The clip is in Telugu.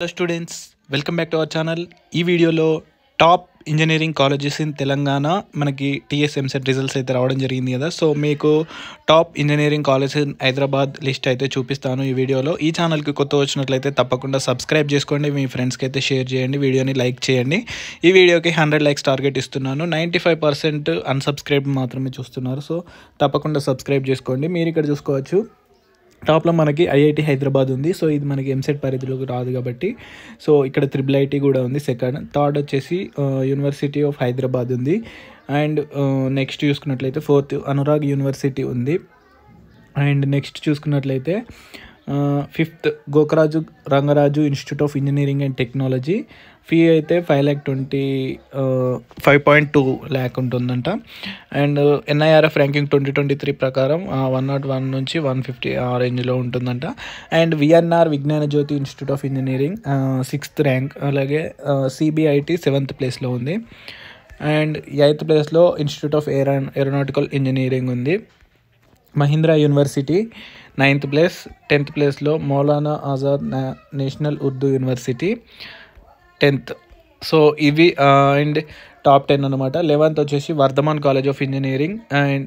Hello students, welcome back to our channel. ఈ వీడియోలో top engineering colleges in Telangana మనకి టీఎస్ఎంసెట్ రిజల్ట్స్ అయితే రావడం జరిగింది కదా. సో మీకు top engineering colleges in Hyderabad list అయితే చూపిస్తాను ఈ వీడియోలో. ఈ ఛానల్కి కొత్త వచ్చినట్లయితే తప్పకుండా సబ్స్క్రైబ్ చేసుకోండి, మీ ఫ్రెండ్స్కి అయితే షేర్ చేయండి, వీడియోని లైక్ చేయండి. ఈ వీడియోకి 100 లైక్స్ టార్గెట్ ఇస్తున్నాను. 95% అన్సబ్స్క్రైబ్ మాత్రమే చూస్తున్నారు. సో తప్పకుండా సబ్స్క్రైబ్ చేసుకోండి. మీరు ఇక్కడ చూసుకోవచ్చు, టాప్లో మనకి ఐఐటి హైదరాబాద్ ఉంది. సో ఇది మనకి ఎంసెట్ పరిధిలోకి రాదు కాబట్టి. సో ఇక్కడ IIIT కూడా ఉంది సెకండ్. థర్డ్ వచ్చేసి యూనివర్సిటీ ఆఫ్ హైదరాబాద్ ఉంది. అండ్ నెక్స్ట్ చూసుకున్నట్లయితే ఫోర్త్ అనురాగ్ యూనివర్సిటీ ఉంది. అండ్ నెక్స్ట్ చూసుకున్నట్లయితే fifth Gokaraju Rangaraju institute of engineering and technology. Fee అయితే 5.2 lakh ఉంటుందంట. అండ్ NIRF ర్యాంకింగ్ 2023 ప్రకారం 101 నుంచి 150 ఆ రేంజ్లో ఉంటుందంట. And VNR Vignana Jyothi institute of engineering 6th rank. అలాగే CBIT 7th ప్లేస్లో ఉంది. అండ్ 8th ప్లేస్లో ఇన్స్టిట్యూట్ ఆఫ్ ఏరోనాటికల్ ఇంజనీరింగ్ ఉంది. Mahindra university 9th place. 10th ప్లేస్లో Maulana Azad national Urdu university 10th. So ఇవి అండ్ టాప్ 10 అనమాట. 11th వచ్చేసి Vardhaman college of engineering. And